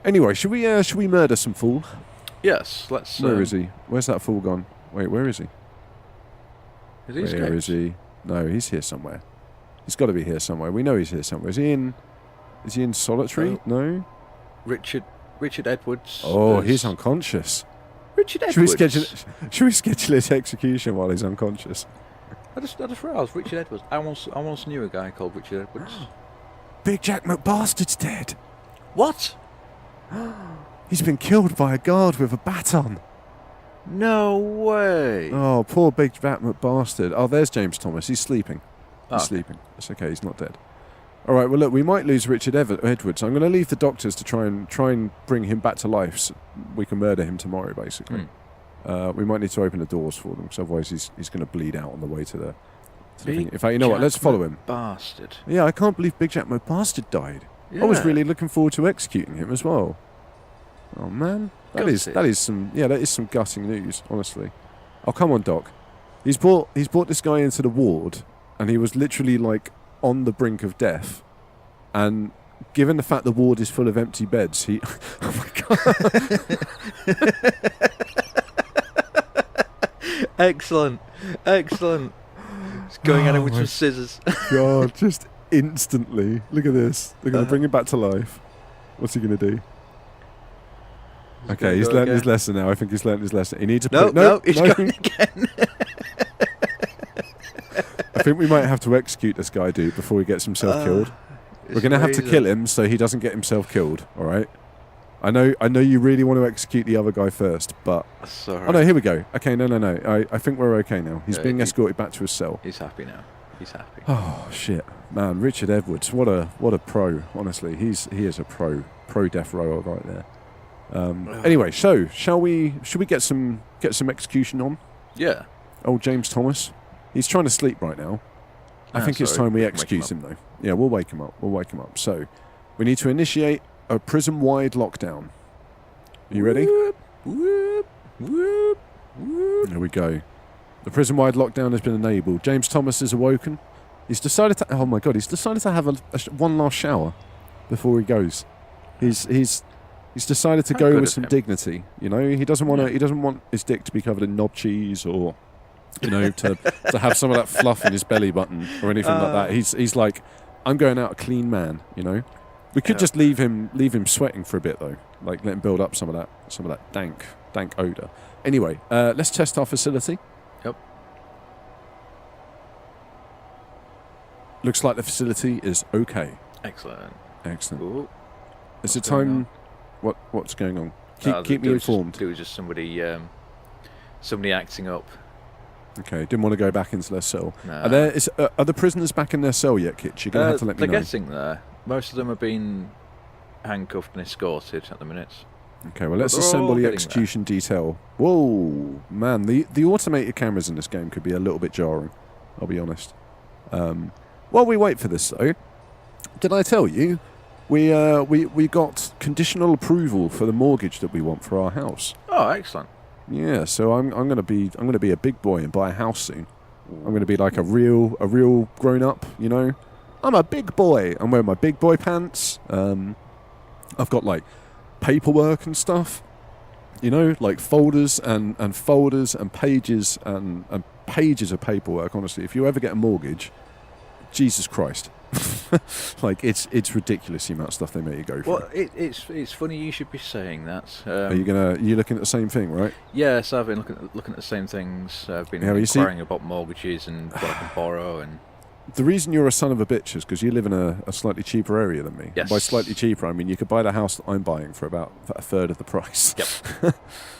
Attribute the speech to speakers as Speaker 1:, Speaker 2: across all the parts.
Speaker 1: Anyway, should we murder some fool?
Speaker 2: Yes, let's...
Speaker 1: Where is he? Where's that fool gone? Wait, where is he? Where is he? No, he's here somewhere. He's got to be here somewhere. We know he's here somewhere. Is he in solitary? No.
Speaker 2: Richard Edwards.
Speaker 1: Oh, he's unconscious.
Speaker 2: Richard Edwards.
Speaker 1: Should we schedule his execution while he's unconscious?
Speaker 2: I just realised Richard Edwards. I once knew a guy called Richard Edwards.
Speaker 1: Big Jack McBastard's dead.
Speaker 2: What?
Speaker 1: He's been killed by a guard with a baton.
Speaker 2: No way.
Speaker 1: Oh, poor Big Jack McBastard. Oh, there's James Thomas. He's sleeping. He's sleeping. It's okay. He's not dead. All right. Well, look, we might lose Richard Edwards. I'm going to leave the doctors to try and bring him back to life. So we can murder him tomorrow, basically. We might need to open the doors for them, because otherwise he's going to bleed out on the way to the thing. In fact, you know what? Let's follow him.
Speaker 2: Bastard.
Speaker 1: Yeah, I can't believe Big Jack McBastard died. Yeah. I was really looking forward to executing him as well. Oh man, that is some gutting news, honestly. Oh come on, Doc. He's brought this guy into the ward, and he was literally like on the brink of death. And given the fact the ward is full of empty beds, he oh my god.
Speaker 2: Excellent. He's going at him with some scissors.
Speaker 1: God, just instantly. Look at this. They're going to bring him back to life. What's he going to do? Okay, he's learned his lesson now. I think he's learned his lesson. He needs to
Speaker 2: he's going again.
Speaker 1: I think we might have to execute this guy, dude, before he gets himself killed. We're going to have to kill him so he doesn't get himself killed, all right? I know you really want to execute the other guy first, but...
Speaker 2: Sorry.
Speaker 1: Oh, no, here we go. Okay, no. I think we're okay now. He's being escorted back to his cell.
Speaker 2: He's happy now. He's happy.
Speaker 1: Oh, shit. Man, Richard Edwards, what a pro, honestly. He is a pro death row right there. Anyway, so should we get some execution on?
Speaker 2: Yeah.
Speaker 1: Old James Thomas. He's trying to sleep right now. I think it's time we execute him though. Yeah, we'll wake him up. So, we need to initiate a prison-wide lockdown. Are you ready?
Speaker 2: Whoop.
Speaker 1: Here we go. The prison-wide lockdown has been enabled. James Thomas is awoken. He's decided to have one last shower before he goes. He's decided to go with some dignity. You know, he doesn't want his dick to be covered in knob cheese or, you know, to have some of that fluff in his belly button or anything like that. He's like, I'm going out a clean man. You know, we could just leave him sweating for a bit though, like let him build up some of that dank odor. Anyway, let's test our facility.
Speaker 2: Yep.
Speaker 1: Looks like the facility is okay.
Speaker 2: Excellent.
Speaker 1: Ooh. Is it time? What's going on? Keep me informed.
Speaker 2: It was just somebody acting up.
Speaker 1: Okay, didn't want to go back into their cell.
Speaker 2: No.
Speaker 1: Are the prisoners back in their cell yet, Kitch? You're going to have to let me know.
Speaker 2: They're getting there. Most of them have been handcuffed and escorted at the minute.
Speaker 1: Okay, well, let's assemble the execution detail. Whoa, man, the automated cameras in this game could be a little bit jarring, I'll be honest. While we wait for this, though, did I tell you we got conditional approval for the mortgage that we want for our house?
Speaker 2: Oh, excellent.
Speaker 1: Yeah, so I'm gonna be a big boy and buy a house soon. I'm gonna be like a real grown up, you know. I'm a big boy. I'm wearing my big boy pants. I've got like paperwork and stuff, you know, like folders and folders and pages and pages of paperwork. Honestly, if you ever get a mortgage, Jesus Christ. Like it's ridiculous the amount of stuff they make you go through.
Speaker 2: Well, it's funny you should be saying that.
Speaker 1: Are you looking at the same thing, right?
Speaker 2: Yes, I've been looking at the same things. I've been inquiring about mortgages and what I can borrow. And
Speaker 1: the reason you're a son of a bitch is because you live in a slightly cheaper area than me.
Speaker 2: Yes.
Speaker 1: By slightly cheaper, I mean you could buy the house that I'm buying for about a third of the price.
Speaker 2: Yep.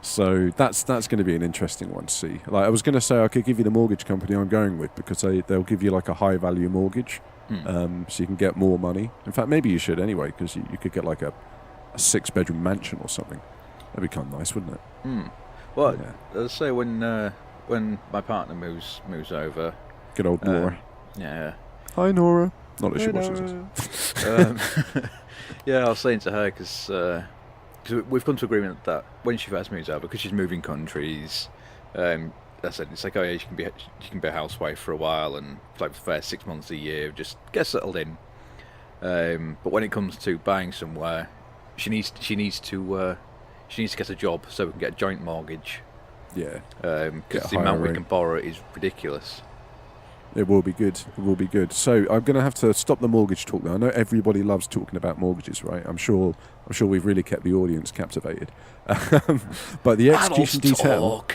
Speaker 1: So that's going to be an interesting one to see. Like I was going to say, I could give you the mortgage company I'm going with because they'll give you like a high value mortgage. So you can get more money. In fact, maybe you should anyway, because you could get like a 6-bedroom mansion or something. That'd be kind of nice, wouldn't it?
Speaker 2: Well, I'll say when my partner moves over.
Speaker 1: Good old Nora.
Speaker 2: Yeah.
Speaker 1: Hi, Nora. Not that she watches this.
Speaker 2: Yeah, I was saying to her because we've come to agreement that when she first moves over, because she's moving countries. I said it's like, oh yeah, she can be a housewife for a while and like the first 6 months a year, just get settled in. But when it comes to buying somewhere, she needs to get a job so we can get a joint mortgage.
Speaker 1: Yeah.
Speaker 2: Because the amount we can borrow is ridiculous.
Speaker 1: It will be good. It will be good. So I'm going to have to stop the mortgage talk now. I know everybody loves talking about mortgages, right? I'm sure we've really kept the audience captivated. But the execution detail,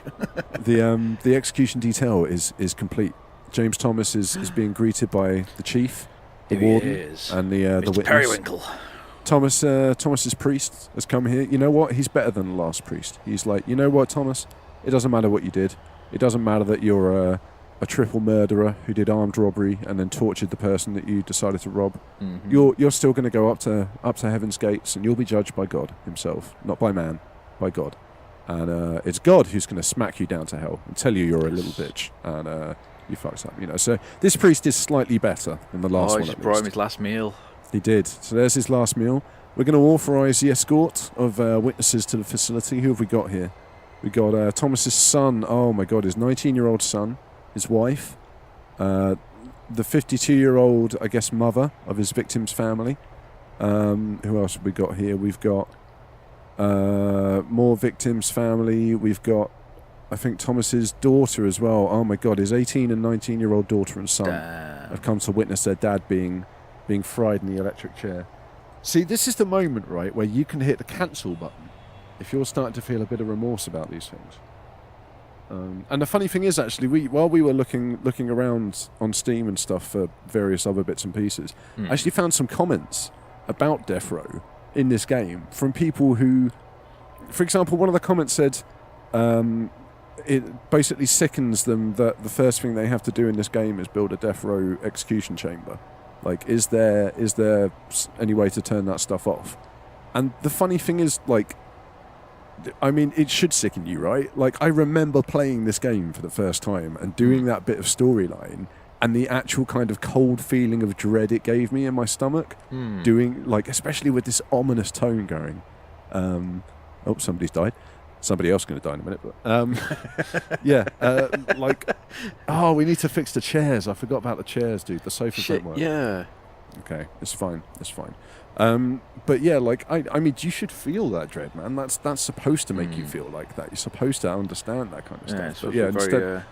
Speaker 1: the execution detail is complete. James Thomas is being greeted by the chief, the warden, and the witness.
Speaker 2: Periwinkle.
Speaker 1: Thomas's priest has come here. You know what? He's better than the last priest. He's like, you know what, Thomas? It doesn't matter what you did. It doesn't matter that you're a triple murderer who did armed robbery and then tortured the person that you decided to rob.
Speaker 2: Mm-hmm.
Speaker 1: You're still going to go up to heaven's gates, and you'll be judged by God himself, not by man, by God. And it's God who's going to smack you down to hell and tell you you're a little bitch and you fucked up. You know. So this priest is slightly better than the last one.
Speaker 2: He just brought him his last meal.
Speaker 1: He did. So there's his last meal. We're going to authorise the escort of witnesses to the facility. Who have we got here? We got Thomas's son. Oh my God, his 19-year-old son. His wife, the 52-year-old, I guess, mother of his victim's family. Who else have we got here? We've got more victims' family. We've got, I think, Thomas's daughter as well. Oh my God, his 18 and 19-year-old daughter and son have come to witness their dad being fried in the electric chair. See, this is the moment, right, where you can hit the cancel button if you're starting to feel a bit of remorse about these things. And the funny thing is, actually, while we were looking around on Steam and stuff for various other bits and pieces, I actually found some comments about Death Row in this game from people who, for example, one of the comments said it basically sickens them that the first thing they have to do in this game is build a Death Row execution chamber. Like, is there any way to turn that stuff off? And the funny thing is, like, I mean, it should sicken you, right? Like, I remember playing this game for the first time and doing that bit of storyline and the actual kind of cold feeling of dread it gave me in my stomach, doing, like, especially with this ominous tone going. Oh, somebody's died. Somebody else is going to die in a minute. But like, oh, we need to fix the chairs. I forgot about the chairs, dude. The sofas don't work.
Speaker 2: Yeah.
Speaker 1: Okay, it's fine. It's fine. But yeah, like I mean, you should feel that dread, man. That's supposed to make you feel like that. You're supposed to understand that kind of stuff.
Speaker 2: It's
Speaker 1: but yeah,
Speaker 2: a very
Speaker 1: instead,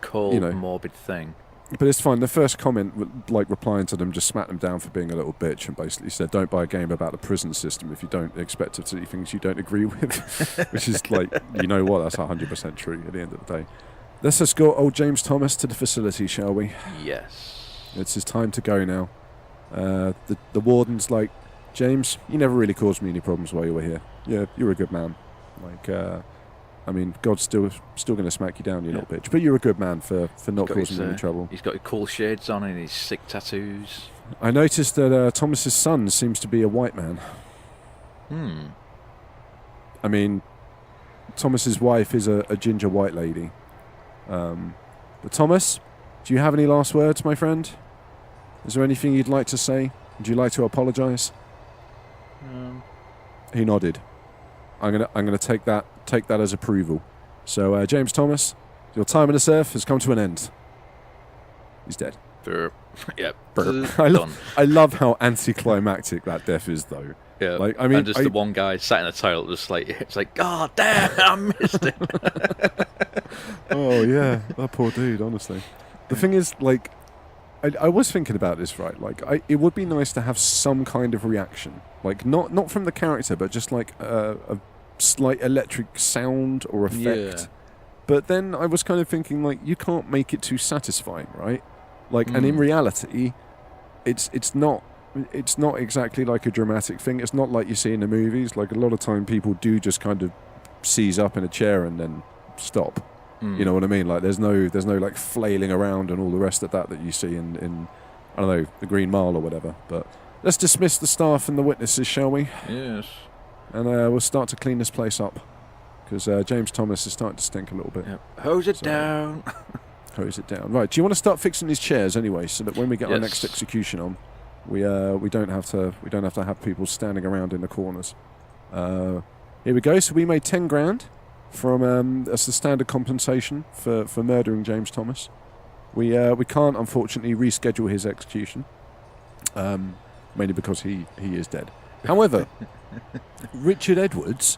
Speaker 2: cold, morbid thing.
Speaker 1: But it's fine. The first comment, like replying to them, just smacked them down for being a little bitch and basically said, "Don't buy a game about the prison system if you don't expect to see things you don't agree with," which is like, you know what? That's 100% true. At the end of the day, let's escort old James Thomas to the facility, shall we?
Speaker 2: Yes.
Speaker 1: It's his time to go now. The warden's like, "James, you never really caused me any problems while you were here. Yeah, you're a good man. Like, I mean, God's still going to smack you down, you little bitch. But you're a good man for not causing me any trouble."
Speaker 2: He's got his cool shades on and his sick tattoos.
Speaker 1: I noticed that Thomas's son seems to be a white man. I mean, Thomas's wife is a ginger white lady. But Thomas, do you have any last words, my friend? Is there anything you'd like to say? Would you like to apologise? He nodded. I'm gonna take that as approval. So James Thomas, your time on this earth has come to an end. He's dead.
Speaker 2: Yep.
Speaker 1: I love how anticlimactic that death is, though.
Speaker 2: Yeah.
Speaker 1: Like, I mean,
Speaker 2: and just the one guy sat in the toilet, just like, it's like, God damn, I missed it.
Speaker 1: Oh yeah, that poor dude. Honestly, the thing is, like, I was thinking about this, right? Like, it would be nice to have some kind of reaction, like not from the character, but just like a slight electric sound or effect. Yeah. But then I was kind of thinking, like, you can't make it too satisfying, right? Like, and in reality, it's not exactly like a dramatic thing. It's not like you see in the movies. Like, a lot of time people do just kind of seize up in a chair and then stop. You know what I mean? Like, there's no like flailing around and all the rest of that you see in I don't know, the Green Mile or whatever. But let's dismiss the staff and the witnesses, shall we?
Speaker 2: Yes.
Speaker 1: And we'll start to clean this place up, because James Thomas is starting to stink a little bit.
Speaker 2: Yep. Hose it down.
Speaker 1: Hose it down. Right. Do you want to start fixing these chairs anyway, so that when we get our next execution on, we don't have to have people standing around in the corners. Here we go. So we made 10 grand from as the standard compensation for murdering James Thomas. We can't unfortunately reschedule his execution, mainly because he is dead. However, Richard Edwards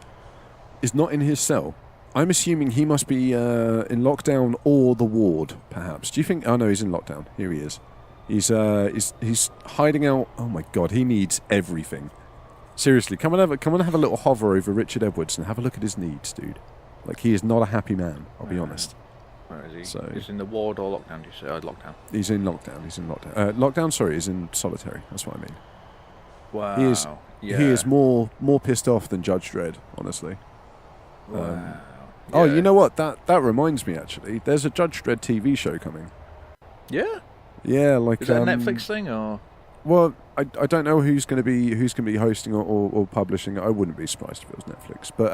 Speaker 1: is not in his cell. I'm assuming he must be in lockdown or the ward, perhaps. Do you think? Oh no, he's in lockdown. Here he is. He's hiding out. Oh my God, he needs everything. Seriously, come and have a little hover over Richard Edwards and have a look at his needs, dude. Like, he is not a happy man. I'll be honest.
Speaker 2: Where is he?
Speaker 1: So,
Speaker 2: he's in the ward or lockdown? Do you say? Lockdown.
Speaker 1: He's in lockdown. Lockdown. Sorry, he's in solitary. That's what I mean.
Speaker 2: Wow.
Speaker 1: He is more pissed off than Judge Dredd, honestly.
Speaker 2: Wow.
Speaker 1: Oh, you know what? That reminds me, actually. There's a Judge Dredd TV show coming.
Speaker 2: Yeah.
Speaker 1: Yeah, like
Speaker 2: is that a Netflix thing or?
Speaker 1: Well, I don't know who's going to be hosting or publishing it. I wouldn't be surprised if it was Netflix. But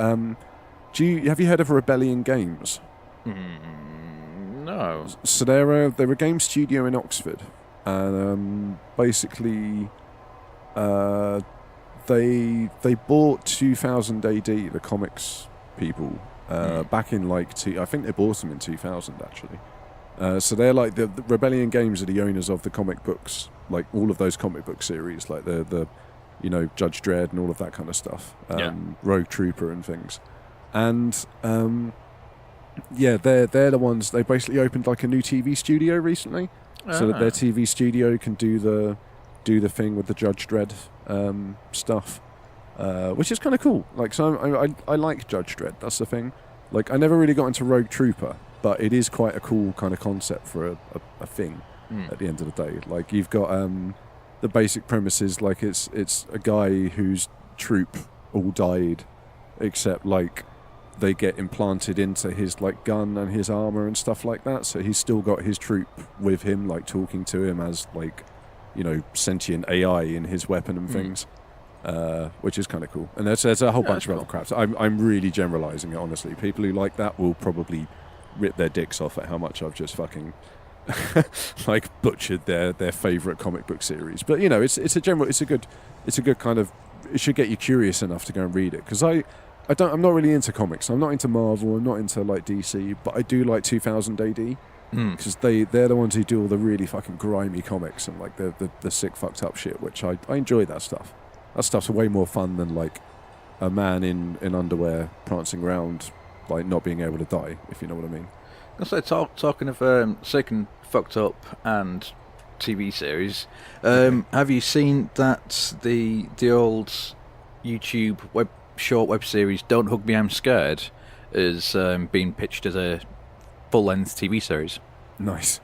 Speaker 1: have you heard of Rebellion Games?
Speaker 2: No.
Speaker 1: So they're a game studio in Oxford, and basically, they bought 2000 AD, the comics people, back in I think they bought them in 2000 actually. So they're like the Rebellion Games are the owners of the comic books, like all of those comic book series, like the Judge Dredd and all of that kind of stuff, Rogue Trooper and things, and they're the ones. They basically opened like a new TV studio recently, so that their TV studio can do the thing with the Judge Dredd stuff, which is kind of cool. Like, so I like Judge Dredd. That's the thing. Like, I never really got into Rogue Trooper, but it is quite a cool kind of concept for a thing. At the end of the day, like, you've got the basic premises, like it's a guy whose troop all died, except like they get implanted into his like gun and his armor and stuff like that. So he's still got his troop with him, like talking to him as like, sentient AI in his weapon and things, which is kind of cool. And there's a whole bunch of other crap. So I'm really generalizing it, honestly. People who like that will probably rip their dicks off at how much I've just fucking like butchered their favorite comic book series. But it's a good kind of, it should get you curious enough to go and read it, because I'm not really into comics. I'm not into Marvel. I'm not into like DC, but I do like 2000 AD, because they're the ones who do all the really fucking grimy comics and like the sick fucked up shit, which I enjoy that stuff. That stuff's way more fun than like a man in underwear prancing around, like not being able to die, if you know what I mean.
Speaker 2: So talking of sick and fucked up and TV series, have you seen that the old YouTube short web series "Don't Hug Me, I'm Scared" is being pitched as a full-length TV series? Nice.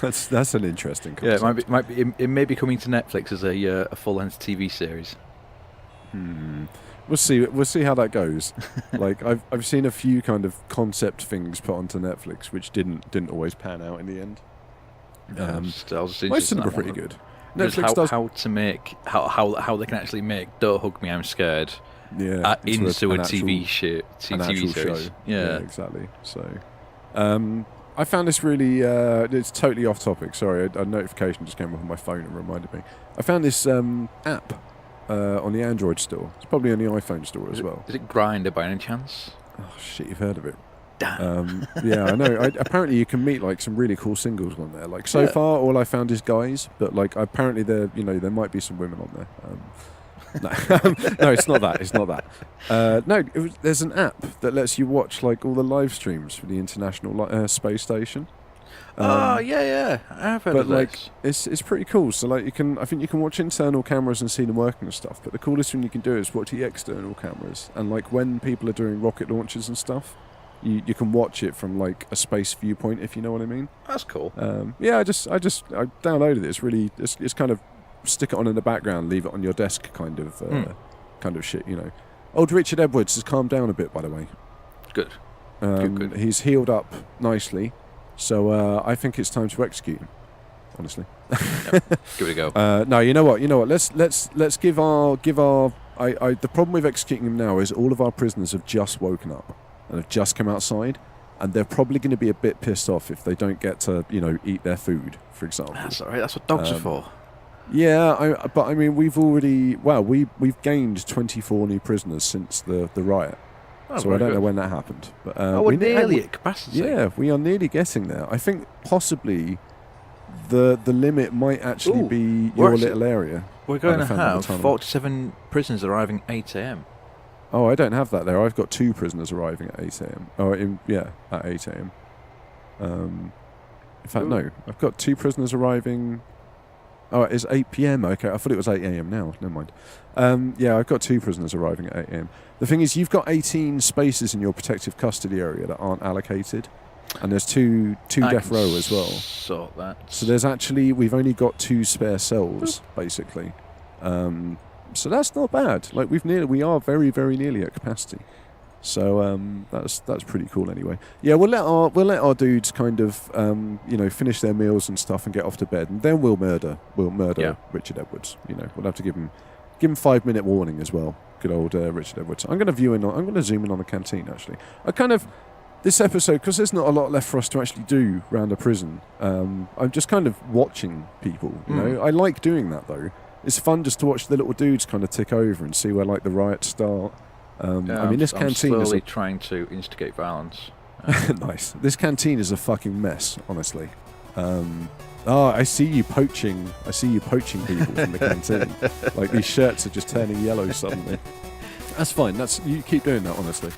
Speaker 1: that's an interesting concept.
Speaker 2: Yeah, it may be coming to Netflix as a full-length TV series.
Speaker 1: We'll see how that goes. Like, I've seen a few kind of concept things put onto Netflix which didn't always pan out in the end.
Speaker 2: Most of
Speaker 1: them were pretty good.
Speaker 2: Netflix does how they can actually make "Don't Hug Me, I'm Scared" into a TV series.
Speaker 1: Yeah, exactly. So, I found this really. It's totally off topic. Sorry, a notification just came up on my phone and reminded me. I found this app on the Android store. It's probably on the iPhone store as well.
Speaker 2: Is it Grindr by any chance?
Speaker 1: Oh shit, you've heard of it?
Speaker 2: Damn.
Speaker 1: Yeah, I know. Apparently, you can meet like some really cool singles on there. Like, so far, all I found is guys, but like apparently there might be some women on there. No, it's not that. It's not that. There's an app that lets you watch like all the live streams for the International Space Station.
Speaker 2: Yeah, I have heard of
Speaker 1: like, it's pretty cool. So like, I think you can watch internal cameras and see them working and stuff. But the coolest thing you can do is watch the external cameras, and like when people are doing rocket launches and stuff, you can watch it from like a space viewpoint, if you know what I mean.
Speaker 2: That's cool.
Speaker 1: Yeah, I downloaded it. It's really it's kind of stick it on in the background, leave it on your desk kind of shit. Old Richard Edwards has calmed down a bit, by the way.
Speaker 2: Good.
Speaker 1: Good. He's healed up nicely. So I think it's time to execute him, honestly.
Speaker 2: Give it a go.
Speaker 1: No, you know what? Let's give our. The problem with executing him now is all of our prisoners have just woken up and have just come outside, and they're probably going to be a bit pissed off if they don't get to eat their food, for example.
Speaker 2: That's all right. That's what dogs are for.
Speaker 1: Yeah, but I mean, we've gained 24 new prisoners since the riot.
Speaker 2: Oh,
Speaker 1: so I don't know when that happened, but
Speaker 2: we're nearly at capacity.
Speaker 1: Yeah, we are nearly getting there. I think possibly the limit might actually
Speaker 2: Ooh,
Speaker 1: be
Speaker 2: we're
Speaker 1: your
Speaker 2: actually-
Speaker 1: little area.
Speaker 2: We're going to
Speaker 1: the found in the
Speaker 2: have
Speaker 1: tunnel.
Speaker 2: 47 prisoners arriving 8 a.m.
Speaker 1: Oh, I don't have that there. I've got 2 prisoners arriving at 8 a.m. Oh, at 8 a.m. In fact,
Speaker 2: Ooh.
Speaker 1: no. I've got 2 prisoners arriving. Oh, it's 8 p.m. Okay, I thought it was 8 a.m. now. Never mind. Yeah, I've got 2 prisoners arriving at 8 a.m. The thing is, you've got 18 spaces in your protective custody area that aren't allocated, and there's two
Speaker 2: I
Speaker 1: death
Speaker 2: can
Speaker 1: row as well.
Speaker 2: Sort that.
Speaker 1: So we've only got 2 spare cells basically. So that's not bad. Like we are very, very nearly at capacity. So that's pretty cool anyway. Yeah, we'll let our dudes kind of finish their meals and stuff and get off to bed, and then we'll murder
Speaker 2: Yeah.
Speaker 1: Richard Edwards. We'll have to give him 5-minute warning as well. Good old Richard Edwards. I'm going to zoom in on the canteen actually. This episode, because there's not a lot left for us to actually do round a prison. I'm just kind of watching people. I like doing that though. It's fun just to watch the little dudes kind of tick over and see where like the riots start. This canteen
Speaker 2: I'm
Speaker 1: is
Speaker 2: slowly trying to instigate violence.
Speaker 1: nice. This canteen is a fucking mess, honestly. I see you poaching. I see you poaching people from the canteen. Like these shirts are just turning yellow suddenly. That's fine. You keep doing that, honestly.